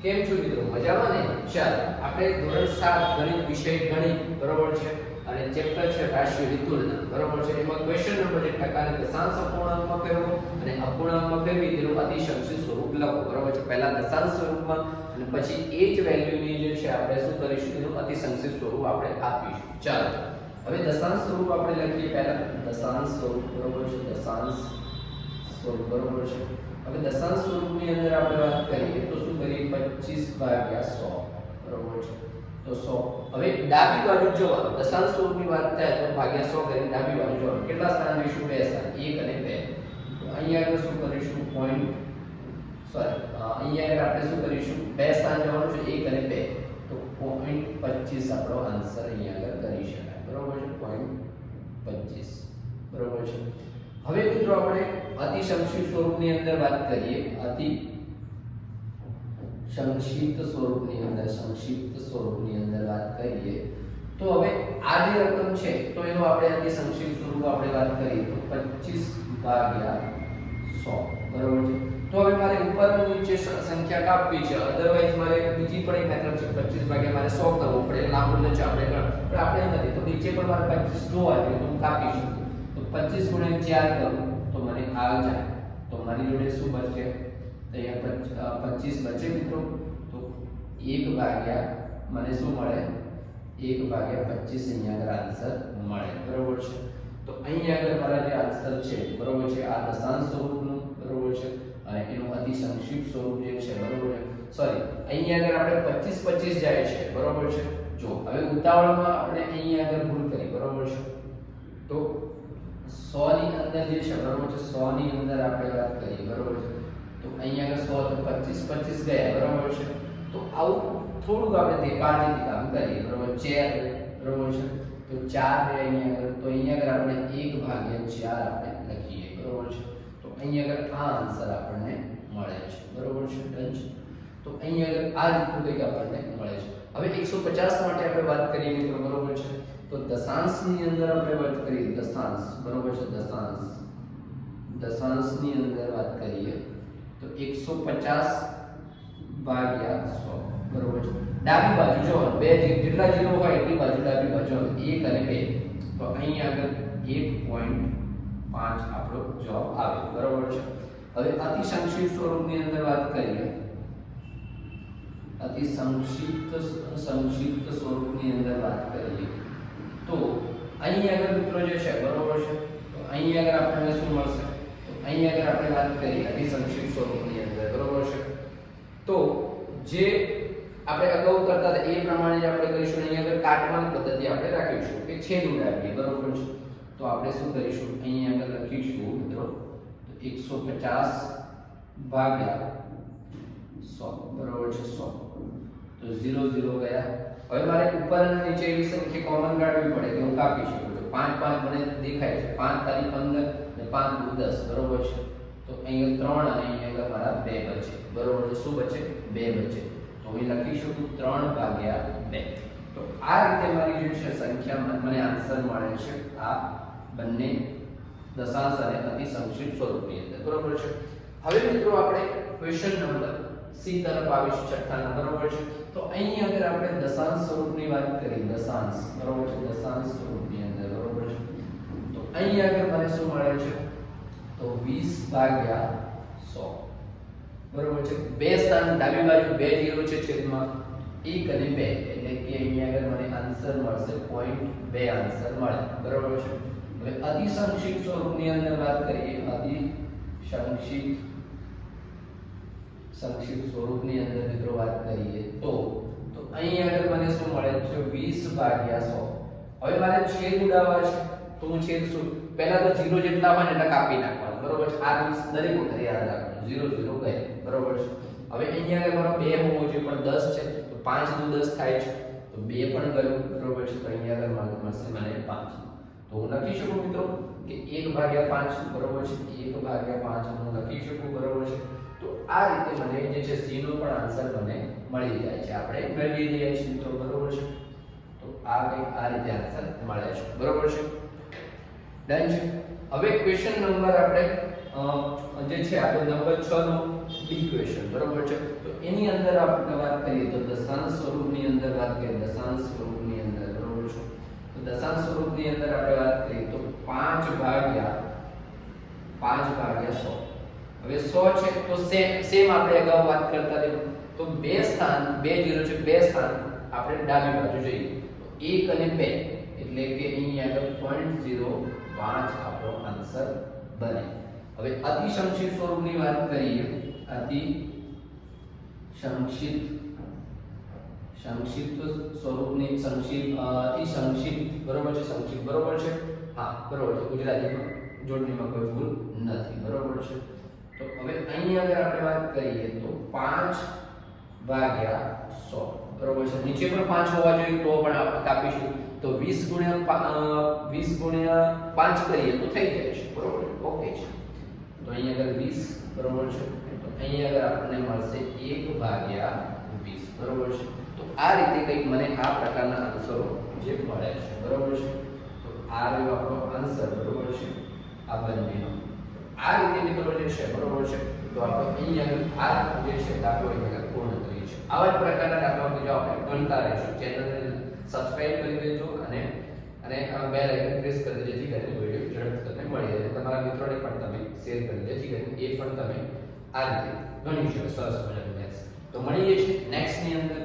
કેમ છો મિત્રો, મજામાં ને? ચાલો આપણે ધોરણ 7 ગણિત વિષય ગણિત બરોબર છે અને ચેપ્ટર છે રાશિઓની તુલના બરોબર છે. એમાં ક્વેશ્ચન નંબર 1 ટકાને દશાંશ અપૂર્ણાંકમાં ફેરવો અને અપૂર્ણાંકમાં ફેરવી તેનું અતિસંક્ષિપ્ત સ્વરૂપ લખો બરોબર છે. પહેલા દશાંશ સ્વરૂપમાં અને પછી એ જ વેલ્યુની જે છે આપણે શું કરીશું, તેનું અતિસંક્ષિપ્ત સ્વરૂપ આપણે આપીશું. ચાલો હવે દશાંશ સ્વરૂપ આપણે લખીએ. પહેલા દશાંશ સ્વરૂપ બરોબર છે, દશાંશ સ્વરૂપ બરોબર છે. હવે દશાંશ સ્વરૂપની અંદર આપણે વાત કરીએ તો શું કરીએ, 25/100 બરોબર છે. તો 100 હવે ડાબી બાજુ જોવાનું, દશાંશ સ્વરૂપની વાત થાય તો ભાગ્યા 100 કરીને ડાબી બાજુ જોવાનું. કેટલા સ્થાન લઈશું? 2 સ્થાન, 1 અને 2. તો અહીંયા આગળ શું કરીશું, અહીંયા આગળ આપણે શું કરીશું, 2 સ્થાન જવાનું છે, 1 અને 2. તો 0.25 આપણો આન્સર અહીંયા આગળ કરી શકાય બરોબર છે, 0.25 બરોબર છે. હવે મિત્રો આપણે અતિસંક્ષિપ્ત સ્વરૂપની અંદર વાત કરીએ. સંક્ષિપ્ત સ્વરૂપની અંદર વાત કરીએ તો હવે આ જે રકમ છે તો એનો આપણે અતિસંક્ષિપ્ત સ્વરૂપ આપણે વાત કરીએ તો 25/100 બરોબર છે. તો હવે મારે ઉપર અને નીચે સંખ્યા કાપવી છે, અધરવાઇઝ મારે બીજી પણ એક મેથડ છે, 25 મારે 100 કરવું પડે, લાંબુ લંચ આપણે પણ આપણે નથી. તો નીચે પણ મારે 25 જોવા જોઈએ તો હું કાપી શકું. તો 25 × 4 કરું તો મને આ જાય. તો મારી જોડે શું બચે, તો અહીંયા 25 બચે મિત્રો. તો 1 ભાગ્યા મને શું મળે, 1/25 અહીંયા આગળ આન્સર મળે બરોબર છે. તો અહીંયા આગળ મારા જે આન્સર છે બરોબર છે, આ દશાંશ સ્વરૂપનું બરોબર છે અને એનું અતિસંક્ષિપ્ત સ્વરૂપ જે છે બરોબર છે. સોરી, અહીંયા આગળ આપણે 25 જાય છે બરોબર છે. જો હવે ઉતાવળમાં આપણે અહીંયા આગળ ભૂલ કરી બરોબર છે. તો 100 ની અંદર જે છે બરોબર છે, 100 ની અંદર આપણે વાત કરીએ બરોબર છે. તો અહીંયા આગળ 100 તો 25 ગયા બરોબર છે. તો આવું થોડુંક આપણે કાળજીથી કામ કરીએ બરોબર. 4 બરોબર છે. તો 4 અહીંયા આગળ, તો અહીંયા આગળ આપણે 1/4 આપણે લખીએ બરોબર છે. તો અહીંયા આગળ આ આન્સર આપણને મળે છે બરોબર છે. ડન છે. તો અહીંયા આગળ આ રીતનું કંઈક આપણને મળે છે. હવે 150 માટે આપણે વાત કરીએ મિત્રો બરોબર છે. તો દશાંશની અંદર આપણે વાત કરીએ, દશાંશ બરોબર છે, દશાંશની અંદર વાત કરીએ તો 150/100 બરોબર છે. ડાબી બાજુ જો બે જેટલા જીરો હોય એટલી બાજુ ડાબી બાજુ 1 અને 2. તો અહીં આગળ 1.5 આપણો જવાબ આવે બરોબર છે. હવે અતિસંક્ષિપ્ત સ્વરૂપની અંદર વાત કરીએ, સંક્ષિપ્ત સ્વરૂપની અંદર વાત કરીએ તો અહીં આગળ મિત્રો જે છે બરોબર છે. તો અહીં આગળ આપણને શું મળશે, તો અહીં આગળ આપણે વાત કરીએ અતિસંક્ષિપ્ત સ્વરૂપની અંદર બરોબર છે. તો જે આપણે અગાઉ કરતા હતા એ પ્રમાણે જ આપણે કરીશું. અહીં આગળ કાટવાની પદ્ધતિ આપણે રાખીશું કે છેદ ઉડાડીએ બરોબર છે. તો આપણે શું કરીશું, અહીં આગળ લખીશું મિત્રો તો 150/100 બરોબર છે, 100. તો 0 0 ગયા. હવે મારે ઉપર અને નીચે એવી સંખ્યા કોમન કાઢવી પડે કે હું કાપી શકું છું. 5 5 મને દેખાય છે, 5 તારી 15 અને 5 દુ 10 બરોબર છે. તો અહીંયા 3 અને અહીંયા મારા 2 બચે બરોબર છે. શું બચે, 2 બચે. તો હું લખી શકું 3/2. તો આ રીતે મારી જે છે સંખ્યા મને આન્સર મળે છે આ બંને દશાંશ અને અતિસંક્ષિપ્ત સ્વરૂપની અંદર બરોબર છે. હવે મિત્રો આપણે ક્વેશ્ચન નંબર સી તરફ આવીશું, છઠ્ઠા નંબર બરોબર છે. તો અહીં આગળ આપણે દશાંશ સ્વરૂપની વાત કરી, દશાંશ બરોબર છે, દશાંશ સ્વરૂપની અંદર બરોબર છે. તો અહીં આગળ મને શું મળે છે, તો 20/100 બરોબર છે. બે સ્થાન ડાબી બાજુ 2 0 છે, છેદમાં 1 અને 2 એટલે કે અહીં આગળ મને આન્સર મળશે 0.2 આન્સર મળે બરોબર છે. હવે અતિસંક્ષિપ્ત સ્વરૂપની અંદર વાત કરીએ, સંક્ષિપ્ત સ્વરૂપની અંદર મિત્રો વાત કરીએ તો અહીં આગળ મને શું મળે છે, 20/100. હવે મારે છેદ ઉડાવવા છે તો હું છેદ શું, પહેલા તો 0 જેટલા હોય ને એટલે કાપી નાખવાનું બરોબર છે. આ દરેક વખતે યાદ રાખવાનું, 0 0 ગયે બરોબર છે. હવે અહીંયા આગળ મારો 2 હોવો જોઈએ પણ 10 છે તો 5 દુ 10 થાય છે, તો 2 પણ ગયું બરોબર છે. તો અહીંયા આગળ મારે મળશે મને 5. તો હું લખી શકું મિત્રો કે 1/5 બરોબર છે, 1/5 હું લખી શકું બરોબર છે. તો આ રીતે મને જે છે સી નો પણ આન્સર મને મળી જાય છે, આપણે મેળવી દઈએ છીએ મિત્રો બરોબર છે. તો આ કંઈક આ રીતે આન્સર મળે છે બરોબર છે. ડન છે. હવે ક્વેશ્ચન નંબર આપણે જે છે આપણે નંબર 6 નો ડી ક્વેશ્ચન બરોબર છે. તો એની અંદર આપણે વાત કરીએ તો દશાંશ સ્વરૂપની અંદર વાત કરીએ દશાંશ સ્વરૂપની અંદર બરોબર છે. તો દશાંશ સ્વરૂપની અંદર આપણે વાત કરીએ તો 5 ભાગ્યા 100. હવે 100 છે તો સેમ આપણે અગાઉ વાત કરતા હતા તો બે સ્થાન બે 0 છે, બે સ્થાન આપણે ડાબી બાજુ જઈએ તો 1 અને 2 એટલે કે અહીં આગળ 0.05 આપણો આન્સર બને. હવે અતિ સંક્ષિપ્ત સ્વરૂપની વાત કરીએ અતિ સંક્ષિપ્ત સ્વરૂપની અતિ સંક્ષિપ્ત બરોબર છે, સંક્ષિપ્ત બરોબર છે, હા બરોબર છે, ગુજરાતીમાં જોડણીમાં કોઈ ભૂલ નથી બરોબર છે. તો હવે અહીં આગળ આપણે વાત કરીએ તો 5 ભાગ્યા 100 બરોબર છે. નીચે પણ 5 હોવા જોઈએ તો પણ આપણે કાપીશું તો 20 ગુણ્યા 5 કરીએ તો થઈ જાય છે બરોબર ઓકે છે. તો અહીં આગળ 20 બરોબર છે. તો અહીં આગળ આપણને મળશે 1 ભાગ્યા 20 બરોબર છે. તો આ રીતે કંઈક મને આ પ્રકારના આન્સરો જે મળે છે બરોબર છે. તો આ રહ્યો આપણો આન્સર બરોબર છે આ બંનેનો. આ રીતે મિત્રો જે છે બરોબર છે. તો આપણે અહીં આગળ આ જે છે દાખલો અહીંયા પૂર્ણ કરીએ છીએ. આવા જ પ્રકારના દાખલાઓ બીજા આપણે ગણતા રહીશું. ચેનલને સબસ્ક્રાઇબ કરી દેજો અને બેલ આઇકન પ્રેસ કરી દેજો જેથી કરીને વિડિયો ઝડપથી તમને મળી રહે. તમારા મિત્રોને પણ તમે શેર કરી દેજો જેથી કરીને એ પણ તમે આ રીતે ગણી શકો સરસ મજાનું મેથ્સ. તો મળીએ છીએ નેક્સ્ટ ની અંદર.